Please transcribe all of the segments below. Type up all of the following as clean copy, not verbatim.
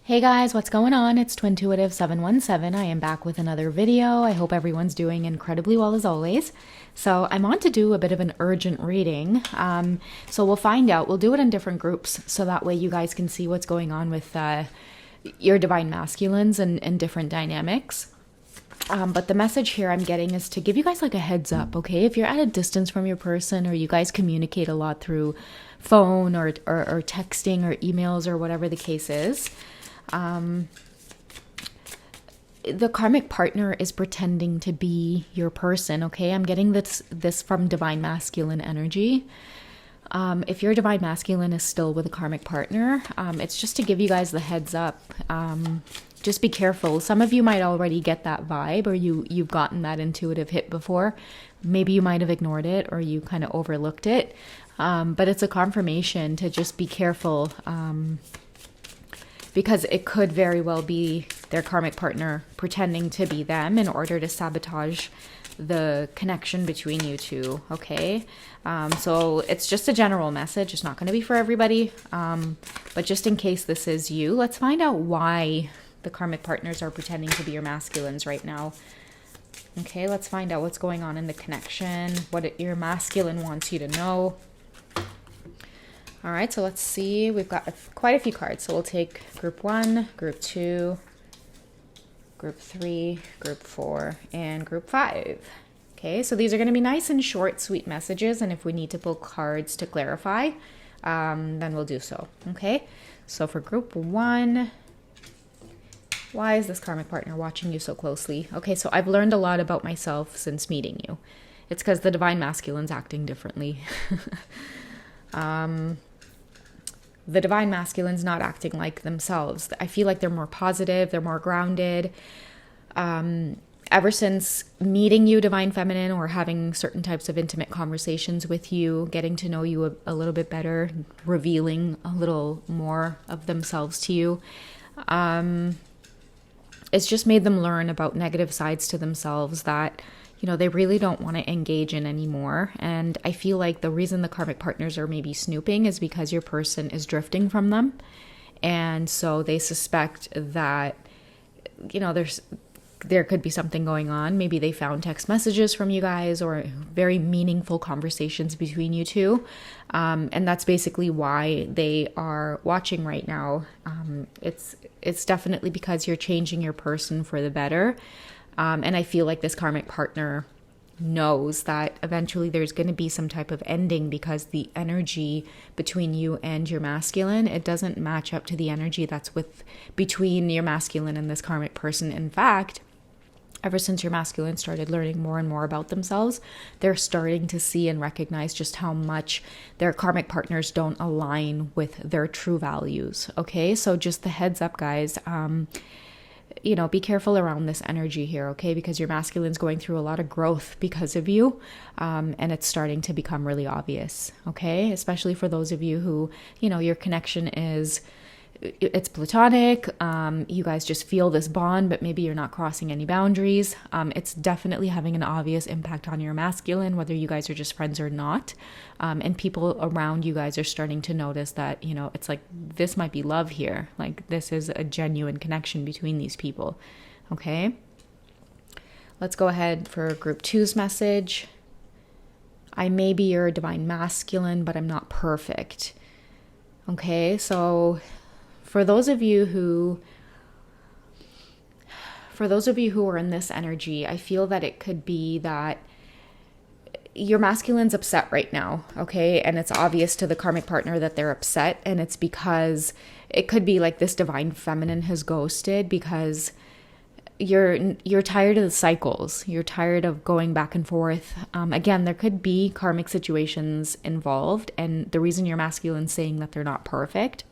Hey guys, what's going on? It's Twintuitive717. I am back with another video. I hope everyone's doing incredibly well as always. So I'm on to do a bit of an urgent reading. So we'll find out. We'll do it in different groups so that way you guys can see what's going on with your divine masculines and different dynamics. But the message here I'm getting is to give you guys like a heads up, okay? If you're at a distance from your person or you guys communicate a lot through phone or texting or emails or whatever the case is, the karmic partner is pretending to be your person, okay? I'm getting this from divine masculine energy. If your divine masculine is still with a karmic partner, it's just to give you guys the heads up. Just be careful. Some of you might already get that vibe, or you've gotten that intuitive hit before. Maybe you might have ignored it or you kind of overlooked it. But it's a confirmation to just be careful, because it could very well be their karmic partner pretending to be them in order to sabotage the connection between you two, okay? So it's just a general message. It's not going to be for everybody, but just in case this is you, let's find out why the karmic partners are pretending to be your masculines right now. Okay, let's find out what's going on in the connection, what your masculine wants you to know. All right, so let's see. We've got quite a few cards. So we'll take group 1, group 2, group 3, group 4, and group 5. Okay, so these are going to be nice and short, sweet messages. And if we need to pull cards to clarify, then we'll do so. Okay, so for group 1, why is this karmic partner watching you so closely? Okay, so I've learned a lot about myself since meeting you. It's because the divine masculine's acting differently. The divine masculine's not acting like themselves. I feel like they're more positive, they're more grounded. Ever since meeting you, divine feminine, or having certain types of intimate conversations with you, getting to know you a little bit better, revealing a little more of themselves to you, it's just made them learn about negative sides to themselves that, you know, they really don't want to engage in anymore. And I feel like the reason the karmic partners are maybe snooping is because your person is drifting from them. And so they suspect that, you know, there could be something going on. Maybe they found text messages from you guys or very meaningful conversations between you two. And that's basically why they are watching right now. It's definitely because you're changing your person for the better. And I feel like this karmic partner knows that eventually there's going to be some type of ending because the energy between you and your masculine, it doesn't match up to the energy that's between your masculine and this karmic person. In fact, ever since your masculine started learning more and more about themselves, they're starting to see and recognize just how much their karmic partners don't align with their true values. Okay, so just the heads up, guys. You know, be careful around this energy here, okay? Because your masculine's going through a lot of growth because of you, and it's starting to become really obvious, okay? Especially for those of you who, you know, your connection it's platonic, you guys just feel this bond, but maybe you're not crossing any boundaries. It's definitely having an obvious impact on your masculine, whether you guys are just friends or not. And people around you guys are starting to notice that, you know, it's like, this might be love here. Like, this is a genuine connection between these people. Okay. Let's go ahead for group 2's message. I may be your divine masculine, but I'm not perfect. Okay. So for those of you who are in this energy, I feel that it could be that your masculine's upset right now, okay? And it's obvious to the karmic partner that they're upset, and it's because it could be like this divine feminine has ghosted because you're tired of the cycles. You're tired of going back and forth. Again, there could be karmic situations involved, and the reason your masculine's saying that they're not perfect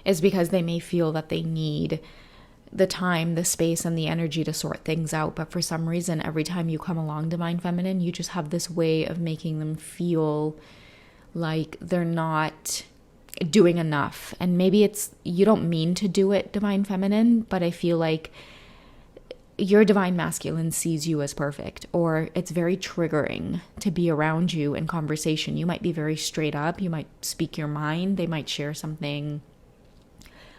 is because they may feel that they need the time, the space, and the energy to sort things out. But for some reason, every time you come along, divine feminine, you just have this way of making them feel like they're not doing enough. And maybe you don't mean to do it, divine feminine, but I feel like your divine masculine sees you as perfect, or it's very triggering to be around you in conversation. You might be very straight up. You might speak your mind. They might share something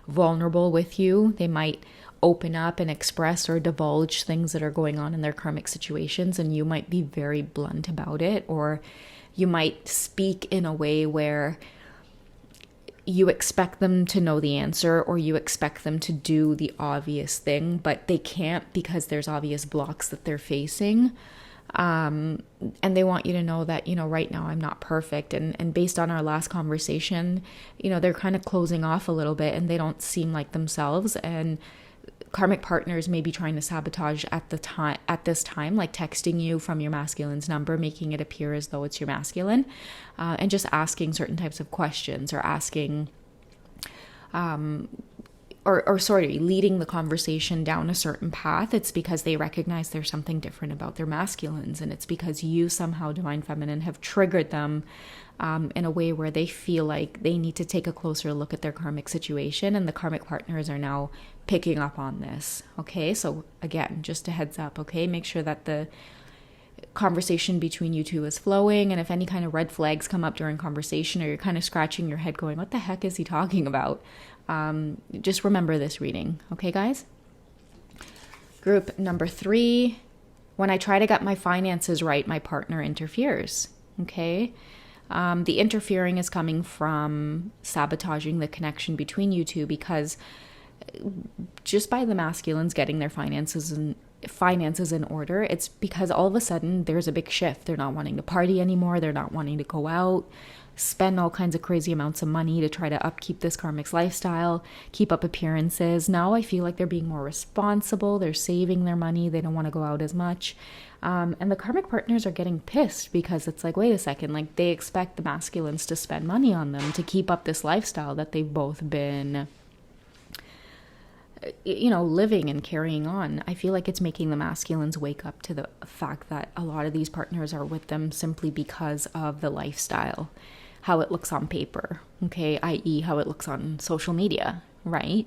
vulnerable with you. They might open up and express or divulge things that are going on in their karmic situations, and you might be very blunt about it, or you might speak in a way where you expect them to know the answer, or you expect them to do the obvious thing, but they can't because there's obvious blocks that they're facing. And they want you to know that, right now I'm not perfect. And based on our last conversation, they're kind of closing off a little bit and they don't seem like themselves. And karmic partners may be trying to sabotage at this time, like texting you from your masculine's number, making it appear as though it's your masculine, and just asking certain types of questions, or asking, leading the conversation down a certain path. It's because they recognize there's something different about their masculines, and it's because you somehow, Divine Feminine, have triggered them in a way where they feel like they need to take a closer look at their karmic situation, and the karmic partners are now picking up on this. Okay, so again, just a heads up, okay? Make sure that the conversation between you two is flowing, and if any kind of red flags come up during conversation, or you're kind of scratching your head going, what the heck is he talking about? Just remember this reading, okay, guys? Group number 3, when I try to get my finances right, my partner interferes, okay? The interfering is coming from sabotaging the connection between you two, because just by the masculines getting their finances in order, it's because all of a sudden there's a big shift. They're not wanting to party anymore. They're not wanting to go out, spend all kinds of crazy amounts of money to try to upkeep this karmic's lifestyle, keep up appearances. Now I feel like they're being more responsible. They're saving their money. They don't want to go out as much. And the karmic partners are getting pissed, because it's like, wait a second, like they expect the masculines to spend money on them to keep up this lifestyle that they've both been living and carrying on. I feel like it's making the masculines wake up to the fact that a lot of these partners are with them simply because of the lifestyle, how it looks on paper, okay, i.e. how it looks on social media, right?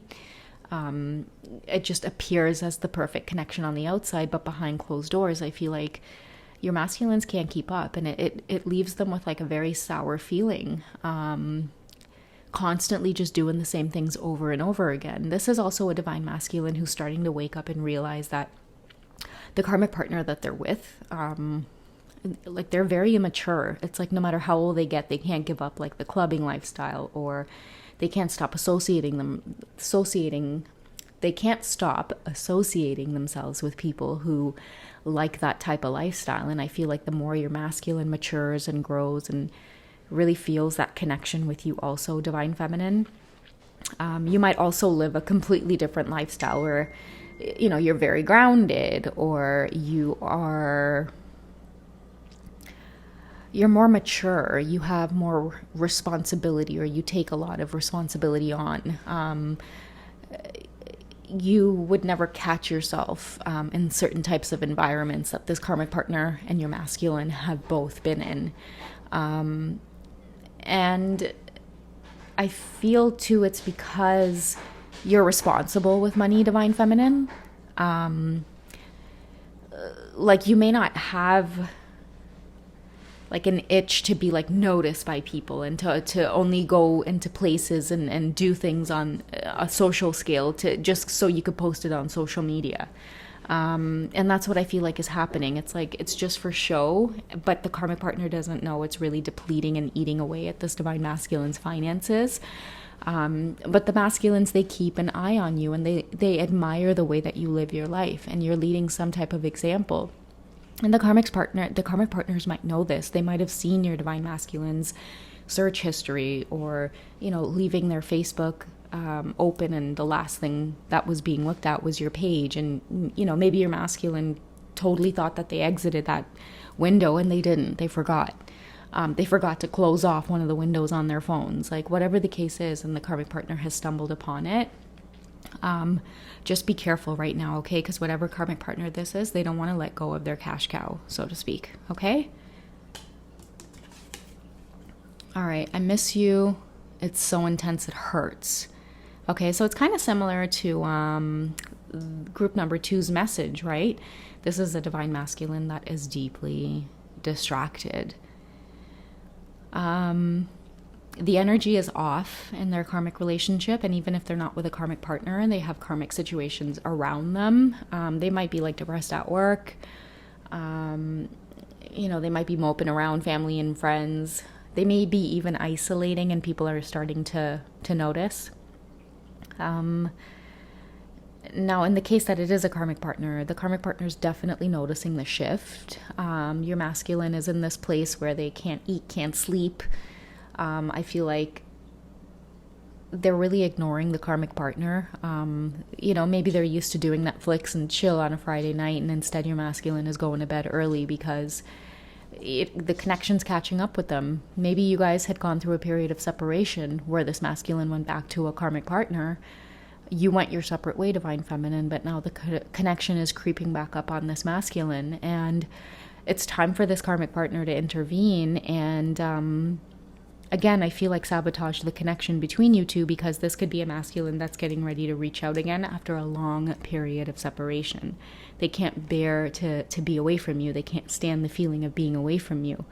It just appears as the perfect connection on the outside, but behind closed doors, I feel like your masculines can't keep up, and it leaves them with like a very sour feeling, constantly just doing the same things over and over again. This is also a divine masculine who's starting to wake up and realize that the karmic partner that they're with, like they're very immature. It's like no matter how old they get, they can't give up like the clubbing lifestyle, or they can't stop associating themselves with people who like that type of lifestyle. And I feel like the more your masculine matures and grows and really feels that connection with you also, Divine Feminine, you might also live a completely different lifestyle where, you're very grounded, or you're more mature, you have more responsibility, or you take a lot of responsibility on. You would never catch yourself in certain types of environments that this karmic partner and your masculine have both been in. And I feel too it's because you're responsible with money, Divine Feminine. Like you may not have like an itch to be like noticed by people, and to only go into places and do things on a social scale to just so you could post it on social media. And that's what I feel like is happening. It's like, it's just for show, but the karmic partner doesn't know it's really depleting and eating away at this divine masculine's finances. But the masculines, they keep an eye on you, and they admire the way that you live your life, and you're leading some type of example. And the karmic partners might know this. They might have seen your divine masculine's search history, or, leaving their Facebook open, and the last thing that was being looked at was your page. And, maybe your masculine totally thought that they exited that window, and they didn't. They forgot. They forgot to close off one of the windows on their phones. Like, whatever the case is, and the karmic partner has stumbled upon it. Just be careful right now, okay? Because whatever karmic partner this is, they don't want to let go of their cash cow, so to speak, okay? All right, I miss you. It's so intense, it hurts. Okay, so it's kind of similar to group number 2's message, right? This is a divine masculine that is deeply distracted. the energy is off in their karmic relationship. And even if they're not with a karmic partner and they have karmic situations around them, they might be like depressed at work. They might be moping around family and friends. They may be even isolating, and people are starting to notice. Now, in the case that it is a karmic partner, the karmic partner is definitely noticing the shift. Your masculine is in this place where they can't eat, can't sleep. I feel like they're really ignoring the karmic partner. Maybe they're used to doing Netflix and chill on a Friday night, and instead your masculine is going to bed early because the connection's catching up with them. Maybe you guys had gone through a period of separation where this masculine went back to a karmic partner. You went your separate way, divine feminine, but now the connection is creeping back up on this masculine, and it's time for this karmic partner to intervene and again, I feel like sabotage the connection between you two, because this could be a masculine that's getting ready to reach out again after a long period of separation. They can't bear to be away from you. They can't stand the feeling of being away from you.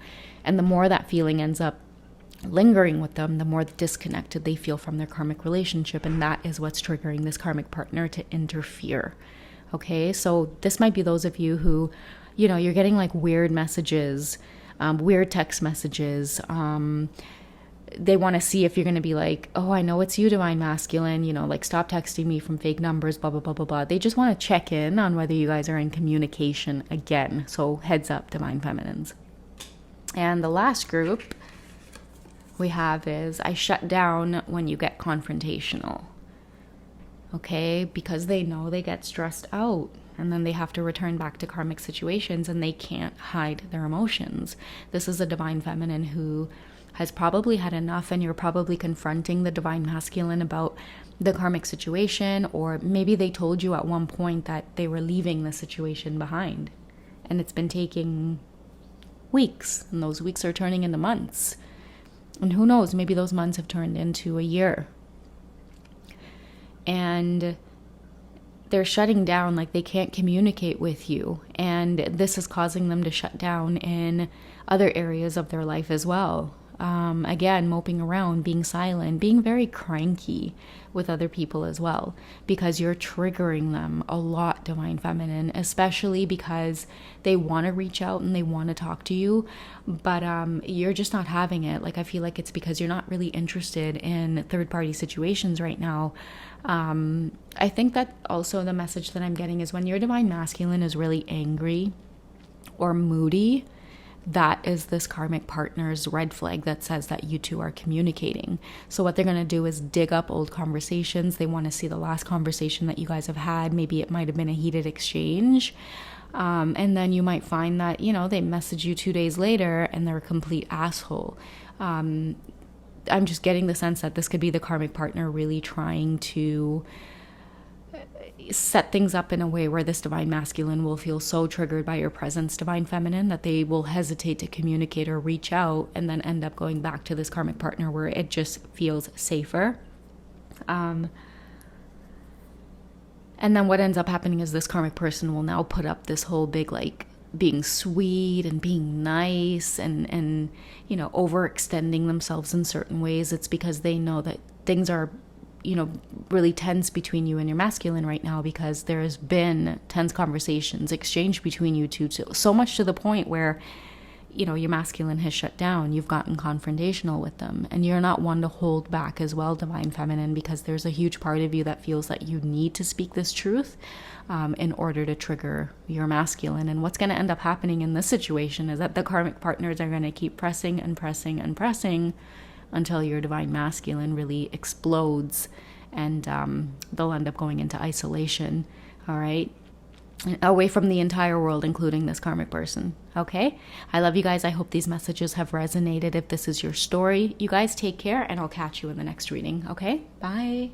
And the more that feeling ends up lingering with them, the more disconnected they feel from their karmic relationship. And that is what's triggering this karmic partner to interfere. Okay, so this might be those of you who, you're getting like weird messages, weird text messages. They want to see if you're going to be like, oh, I know it's you, divine masculine, like stop texting me from fake numbers, blah, blah, blah, blah, blah. They just want to check in on whether you guys are in communication again. So heads up, divine feminines. And the last group we have is I shut down when you get confrontational. Okay, because they know they get stressed out and then they have to return back to karmic situations and they can't hide their emotions. This is a divine feminine who has probably had enough, and you're probably confronting the divine masculine about the karmic situation, or maybe they told you at one point that they were leaving the situation behind and it's been taking weeks, and those weeks are turning into months, and who knows, maybe those months have turned into a year, and they're shutting down, like they can't communicate with you, and this is causing them to shut down in other areas of their life as well. Again, moping around, being silent, being very cranky with other people as well, because you're triggering them a lot, divine feminine, especially because they want to reach out and they want to talk to you, but you're just not having it. Like, I feel like it's because you're not really interested in third-party situations right now. I think that also the message that I'm getting is when your divine masculine is really angry or moody, that is this karmic partner's red flag that says that you two are communicating. So what they're going to do is dig up old conversations. They want to see the last conversation that you guys have had. Maybe it might have been a heated exchange. And then you might find that, they message you 2 days later and they're a complete asshole. I'm just getting the sense that this could be the karmic partner really trying to set things up in a way where this divine masculine will feel so triggered by your presence, divine feminine, that they will hesitate to communicate or reach out, and then end up going back to this karmic partner where it just feels safer. And then what ends up happening is this karmic person will now put up this whole big, like, being sweet and being nice and overextending themselves in certain ways. It's because they know that things are really tense between you and your masculine right now, because there's been tense conversations exchanged between you two, so much to the point where, your masculine has shut down. You've gotten confrontational with them, and you're not one to hold back as well, divine feminine, because there's a huge part of you that feels that you need to speak this truth in order to trigger your masculine. And what's going to end up happening in this situation is that the karmic partners are going to keep pressing and pressing and pressing until your divine masculine really explodes, and they'll end up going into isolation, all right? Away from the entire world, including this karmic person, okay? I love you guys. I hope these messages have resonated. If this is your story, you guys take care, and I'll catch you in the next reading, okay? Bye.